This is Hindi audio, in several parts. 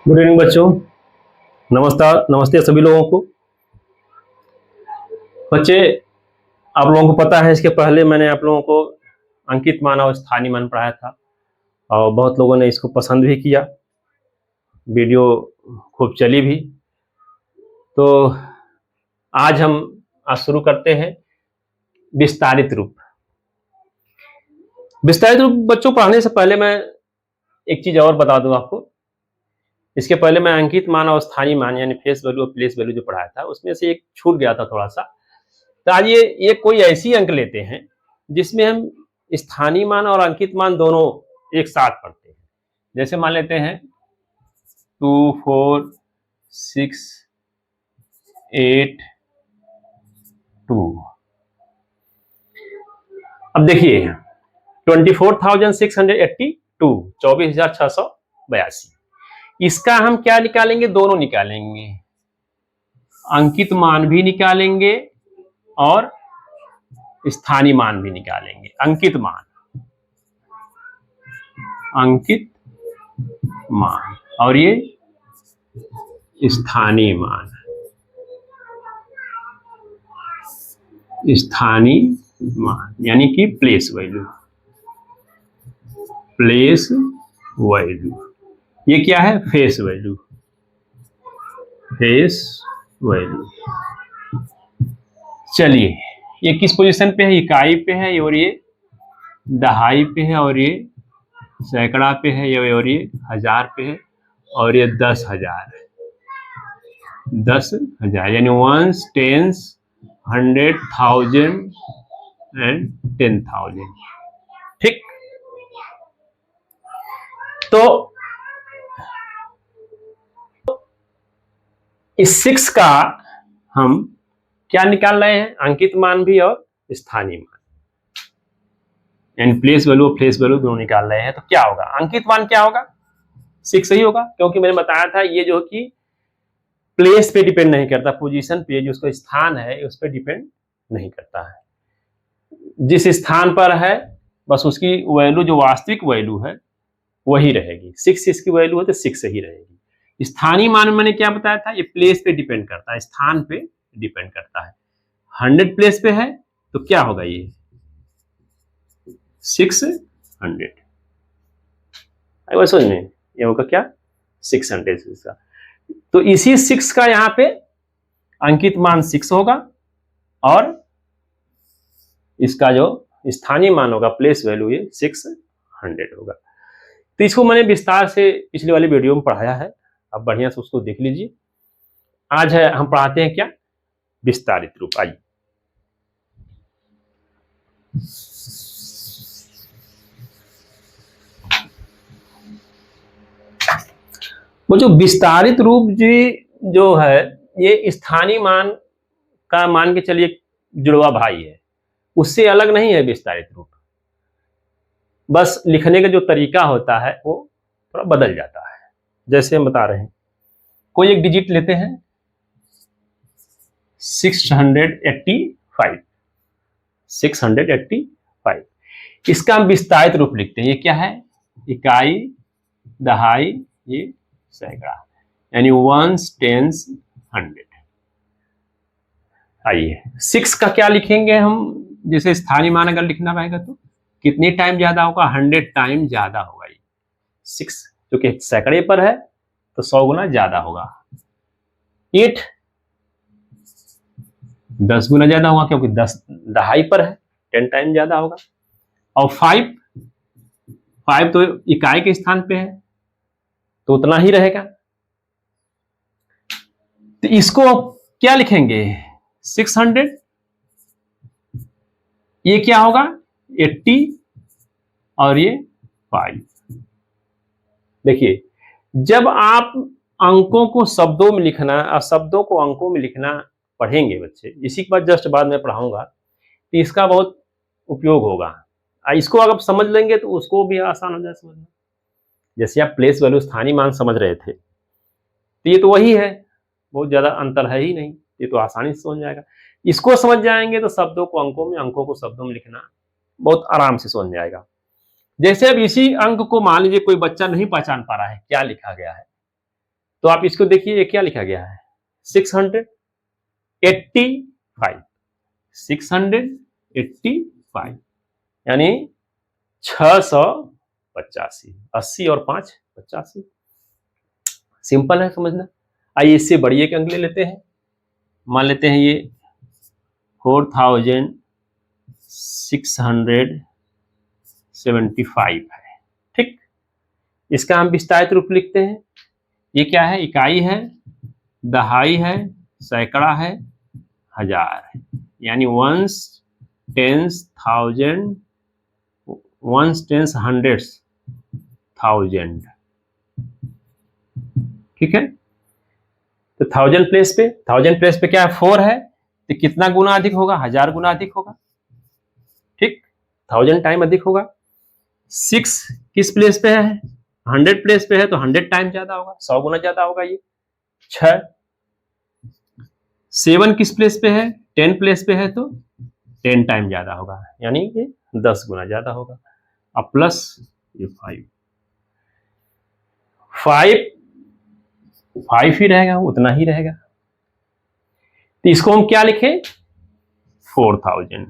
गुड इवनिंग बच्चों। नमस्कार, नमस्ते सभी लोगों को। बच्चे, आप लोगों को पता है इसके पहले मैंने आप लोगों को अंकित मान और स्थानीय मान पढ़ाया था और बहुत लोगों ने इसको पसंद भी किया, वीडियो खूब चली भी। तो आज शुरू करते हैं विस्तारित रूप। विस्तारित रूप बच्चों पढ़ने से पहले मैं एक चीज और बता दूं आपको। इसके पहले मैं अंकित मान और स्थानीय मान यानी फेस वैल्यू और प्लेस वैल्यू जो पढ़ाया था उसमें से एक छूट गया था थोड़ा सा। तो आज ये कोई ऐसी अंक लेते हैं जिसमें हम स्थानीय मान और अंकित मान दोनों एक साथ पढ़ते हैं। जैसे मान लेते हैं 2 4 6 8 2। अब देखिए 24,682 24,682। इसका हम क्या निकालेंगे? दोनों निकालेंगे, अंकित मान भी निकालेंगे और स्थानीय मान भी निकालेंगे। अंकित मान और ये स्थानीय मान। यानी कि प्लेस वैल्यू। ये क्या है? Face value. चलिए, ये किस पोजीशन पे है? इकाई पे है और ये दहाई पे है और ये सैकड़ा पे है और ये हजार पे है और ये 10,000 है। 10,000 यानी 1s, 10s, 100, 1000 एंड 10,000। ठीक, तो इस 6 का हम क्या निकाल रहे हैं? अंकित मान भी और स्थानीय मान यानी प्लेस वैल्यू और फेस वैल्यू दोनों निकाल रहे हैं। तो क्या होगा? अंकित मान क्या होगा? 6 ही होगा, क्योंकि मैंने बताया था ये जो कि प्लेस पे डिपेंड नहीं करता, पोजीशन पे, जो उसका स्थान है उस पर डिपेंड नहीं करता है। जिस स्थान पर है बस उसकी वैल्यू, जो वास्तविक वैल्यू है वही रहेगी। 6 इसकी वैल्यू है तो 6 ही रहेगी। स्थानीय मान मैंने क्या बताया था? ये प्लेस पे डिपेंड करता है, स्थान पे डिपेंड करता है। 100 प्लेस पे है तो क्या होगा? ये 600। समझ में? ये होगा क्या? 600 इसका। तो इसी 6 का यहाँ पे अंकित मान 6 होगा और इसका जो स्थानीय मान होगा, प्लेस वैल्यू, ये 600 होगा। तो इसको मैंने विस्तार से पिछले वाली वीडियो में पढ़ाया है, अब बढ़िया से उसको देख लीजिए। आज है हम पढ़ाते हैं क्या? विस्तारित रूप। आइए, वो जो विस्तारित रूप जी जो है, ये स्थानीय मान का मान के चलिए जुड़वा भाई है, उससे अलग नहीं है विस्तारित रूप। बस लिखने का जो तरीका होता है वो थोड़ा बदल जाता है। जैसे हम बता रहे हैं, कोई एक डिजिट लेते हैं 685। 685, इसका हम विस्तारित रूप लिखते हैं। ये क्या है? इकाई, दहाई, ये सैकड़ा, यानी 1s, 10s, 100। आइए, 6 का क्या लिखेंगे हम? जैसे स्थानीय मान अगर लिखना रहेगा तो कितनी टाइम ज्यादा होगा? 100 टाइम ज्यादा होगा। ये 6 जो कि सैकड़े पर है तो 100 गुना ज्यादा होगा। 8 10 गुना ज्यादा होगा, क्योंकि 10 दहाई पर है, 10 टाइम ज्यादा होगा। और 5 तो इकाई के स्थान पे है तो उतना ही रहेगा। तो इसको क्या लिखेंगे? 600, ये क्या होगा? 80 और ये 5। देखिए, जब आप अंकों को शब्दों में लिखना और शब्दों को अंकों में लिखना पढ़ेंगे बच्चे, इसी के बाद जस्ट बाद में पढ़ाऊंगा, तो इसका बहुत उपयोग होगा। इसको अगर समझ लेंगे तो उसको भी आसान हो जाए समझना। जैसे आप प्लेस वैल्यू, स्थानीय मान समझ रहे थे, तो ये तो वही है, बहुत ज्यादा अंतर है ही नहीं, ये तो आसानी से समझ जाएगा। इसको समझ जाएंगे तो शब्दों को अंकों में, अंकों को शब्दों में लिखना बहुत आराम से समझ जाएगा। जैसे अब इसी अंक को मान लीजिए कोई बच्चा नहीं पहचान पा रहा है क्या लिखा गया है, तो आप इसको देखिए, ये क्या लिखा गया है, 685, 685 यानी 685, 80 और 5 85। सिंपल है समझना। आइए इससे बड़ी एक अंक ले लेते हैं, मान लेते हैं ये 4675 है। ठीक, इसका हम विस्तारित रूप लिखते हैं। ये क्या है, इकाई है, दहाई है, सैकड़ा है, हजार है, यानी ones, tens, thousand, ones, tens, hundreds, thousand. ठीक है, तो थाउजेंड प्लेस पे क्या है, 4 है, तो कितना गुना अधिक होगा, 1000 गुना अधिक होगा। ठीक, 1000 टाइम अधिक होगा। 6 किस प्लेस पे है, 100 प्लेस पे है, तो 100 टाइम ज्यादा होगा, 100 गुना ज्यादा होगा ये। 6 7 किस प्लेस पे है, 10 प्लेस पे है, तो 10 टाइम ज्यादा होगा, यानी ये 10 गुना ज्यादा होगा। अब प्लस ये 5 ही रहेगा, उतना ही रहेगा। तो इसको हम क्या लिखें, 4000।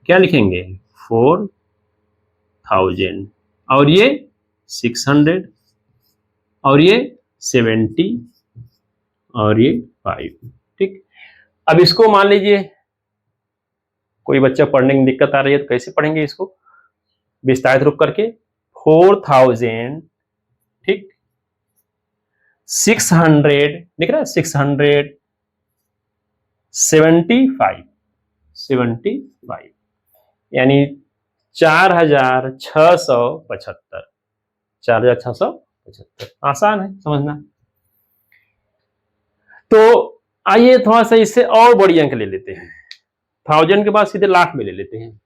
क्या लिखेंगे, 4000, और ये 600, और ये 70, और ये 5। ठीक, अब इसको मान लीजिए कोई बच्चा पढ़ने में दिक्कत आ रही है, तो कैसे पढ़ेंगे इसको, विस्तारित रूप करके 4000, ठीक, 600, दिख रहा है, 675, यानी 4675, 4675। आसान है समझना। तो आइए थोड़ा सा इससे और बड़ी अंक ले लेते हैं, 1000 के बाद सीधे लाख में ले लेते हैं।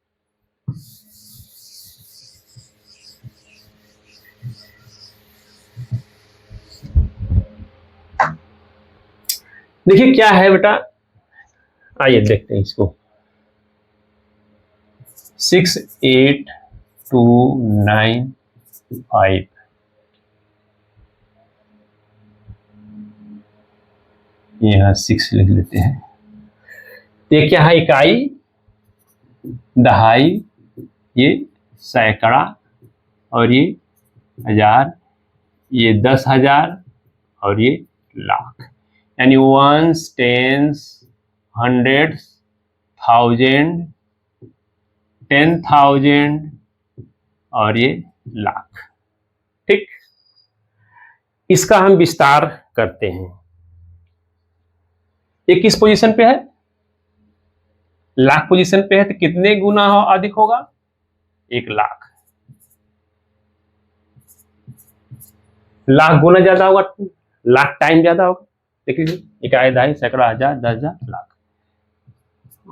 देखिए क्या है बेटा, आइए देखते हैं इसको, 68295, यहाँ 6 लिख लेते हैं। ये क्या है, इकाई, दहाई, ये सैकड़ा, और ये हजार, ये 10,000, और ये लाख, यानी वंस, टेंस, हंड्रेड्स, थाउजेंड, 10,000, और ये लाख। ठीक, इसका हम विस्तार करते हैं। ये किस पोजीशन पे है, लाख पोजीशन पे है, तो कितने गुना अधिक होगा, 1 लाख। लाख गुना ज्यादा होगा, लाख टाइम ज्यादा होगा। देखिए, इकाई, दहाई, सैकड़ा, हजार, 10,000, लाख।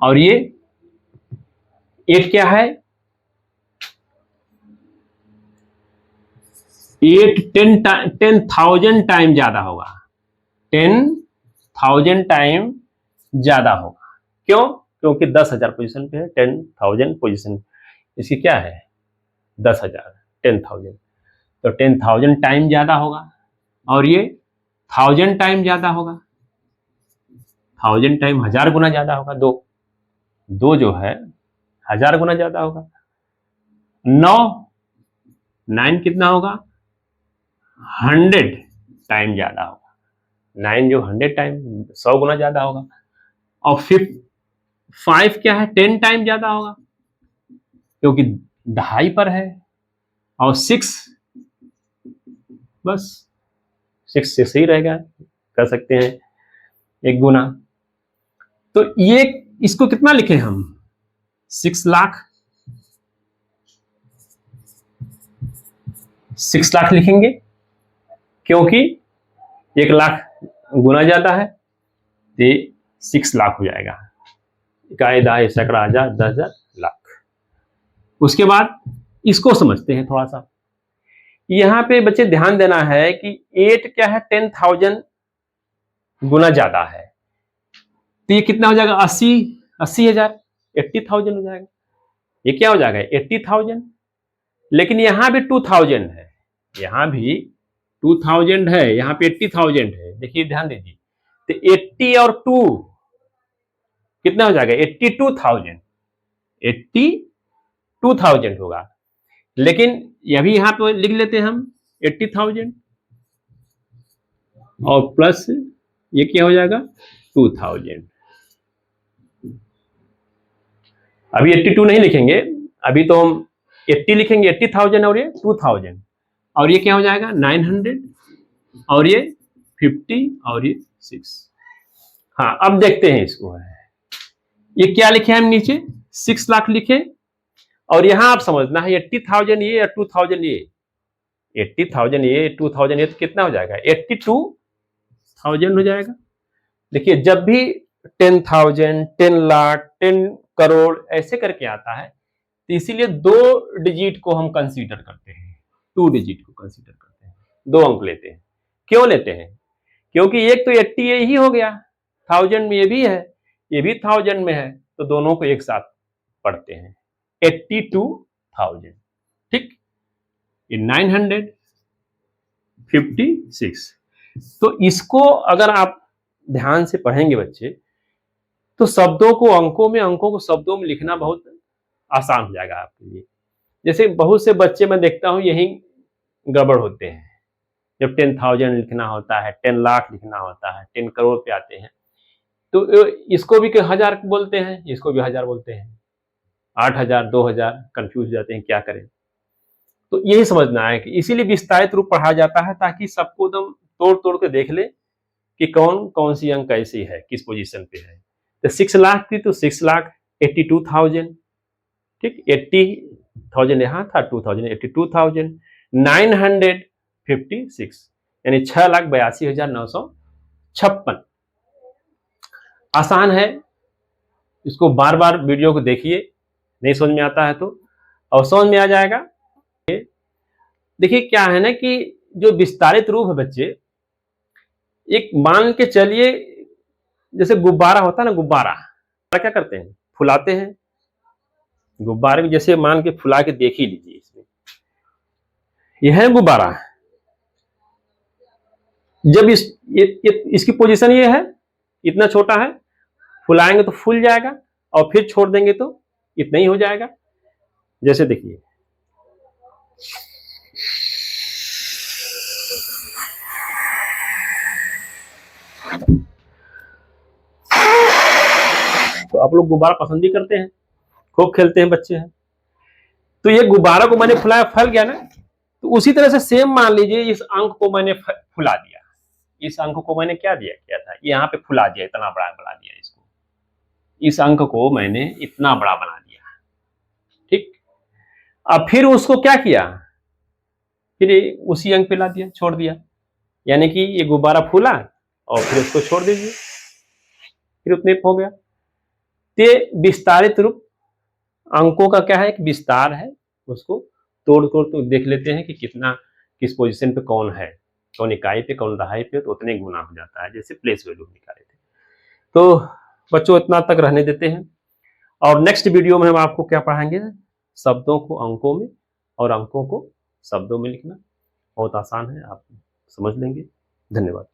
और ये 8 क्या है, 8 10,000 टाइम ज्यादा होगा, 10,000 टाइम ज्यादा होगा। क्यों, क्योंकि 10,000 पोजीशन पे है, 10,000 पोजीशन, इसकी क्या है 10,000, 10,000, तो 10,000 टाइम ज्यादा होगा। और ये 1000 टाइम ज्यादा होगा, 1000 टाइम 1000 गुना ज्यादा होगा, दो जो है 1000 गुना ज्यादा होगा। 9 कितना होगा, 100 टाइम ज्यादा होगा, 9 जो 100 टाइम 100 गुना ज्यादा होगा। और 5 क्या है, 10 टाइम ज्यादा होगा, क्योंकि दहाई पर है। और 6 बस 6 से सही रहेगा, कर सकते हैं 1 गुना। तो ये इसको कितना लिखे हम, 6 लाख, 6 लाख लिखेंगे, क्योंकि 1 लाख गुना ज्यादा है, तो 6 लाख हो जाएगा। इकाई, दहाई, सैकड़ा, हजार, 10,000, लाख। उसके बाद इसको समझते हैं थोड़ा सा। यहां पे बच्चे ध्यान देना है कि 8 क्या है, 10,000 गुना ज्यादा है, तो ये कितना हो जाएगा, 80,000, 80,000 हो जाएगा। ये क्या हो जाएगा, 80,000। लेकिन यहां भी 2000 है, यहां भी 2000 है, यहाँ पे 80,000 है। देखिए ध्यान दीजिए, तो 80 और 2 कितना हो जाएगा? 82,000, 82,000 होगा। लेकिन यह भी यहाँ पे लिख लेते हैं हम 80,000 और प्लस ये क्या हो जाएगा? 2000। अभी 82 नहीं लिखेंगे, अभी तो हम 80 लिखेंगे, 80,000 और ये 2000, और ये क्या हो जाएगा? 900 और ये 50 और ये 6। हाँ, अब देखते हैं इसको। ये क्या लिखे हम नीचे? 6 लाख लिखे, और यहां आप समझना है 80,000 ये और 2000 ये, 80,000 ये 2000 ये, तो कितना हो जाएगा? 82,000 हो जाएगा। देखिए जब भी 10,000, 10 लाख, 10 करोड़ ऐसे करके आता है, तो इसीलिए 2 डिजिट को हम कंसीडर करते हैं, 2 डिजिट को कंसीडर करते हैं, 2 अंक लेते हैं। क्यों लेते हैं? क्योंकि एक तो 80 ही हो गया, 1000 में ये भी है, ये भी 1000 में है, तो दोनों को एक साथ पढ़ते हैं, 82,000। ठीक, ये 956। तो इसको अगर आप ध्यान से पढ़ेंगे बच्चे, तो शब्दों को अंकों में, अंकों को शब्दों में लिखना बहुत आसान हो जाएगा आपके लिए। जैसे बहुत से बच्चे मैं देखता हूं यही गड़बड़ होते हैं, जब 10,000 लिखना होता है, 10 लाख लिखना होता है, 10 करोड़ पे आते हैं, तो इसको भी 1000 बोलते हैं, इसको भी 1000 बोलते हैं, 8,000, 2,000, कंफ्यूज हो जाते हैं, क्या करें। तो यही समझना है कि इसीलिए विस्तारित रूप पढ़ा जाता है, ताकि सबको एकदम तोड़ तोड़ के देख ले कि कौन कौन सी अंक कैसी है, किस पोजीशन पे है। तो 6 लाख थी तो 6 लाख 82,000, ठीक, 80,000 यहाँ था, 2000 82,000, 956 यानी 6,82,956। आसान है, इसको बार बार वीडियो को देखिए, नहीं समझ में आता है तो, और समझ में आ जाएगा। देखिए क्या है ना कि जो विस्तारित रूप है बच्चे, एक मान के चलिए जैसे गुब्बारा होता है ना, गुब्बारा क्या करते हैं? फुलाते हैं। गुब्बारे में जैसे मान के फुला के देख ही लीजिए, इसमें यह है गुब्बारा। जब इसकी पोजीशन ये है, इतना छोटा है, फुलाएंगे तो फूल जाएगा, और फिर छोड़ देंगे तो इतना ही हो जाएगा। जैसे देखिए, तो आप लोग गुब्बारा पसंद ही करते हैं, खूब खेलते हैं बच्चे हैं। तो ये गुब्बारा को मैंने फुलाया, फैल गया ना, तो उसी तरह से सेम मान लीजिए इस अंक को मैंने फुला दिया, इस अंक को मैंने क्या किया था, यहाँ पे फुला दिया, इतना बड़ा बना दिया इसको, इस अंक को मैंने इतना बड़ा बना दिया, ठीक। अब फिर उसको क्या किया, फिर उसी अंक पे ला दिया, छोड़ दिया, यानी कि ये गुब्बारा फूला और फिर उसको छोड़ दीजिए, फिर उतने हो गया। ते विस्तारित रूप अंकों का क्या है, एक विस्तार है, उसको तोड़ तोड़ तो देख लेते हैं कि कितना, किस पोजीशन पे कौन है, कौन इकाई पे, कौन दहाई पे, तो उतने गुना हो जाता है, जैसे प्लेस वैल्यू निकाले थे। तो बच्चों इतना तक रहने देते हैं, और नेक्स्ट वीडियो में हम आपको क्या पढ़ाएंगे, शब्दों को अंकों में और अंकों को शब्दों में लिखना। बहुत आसान है, आप समझ लेंगे। धन्यवाद।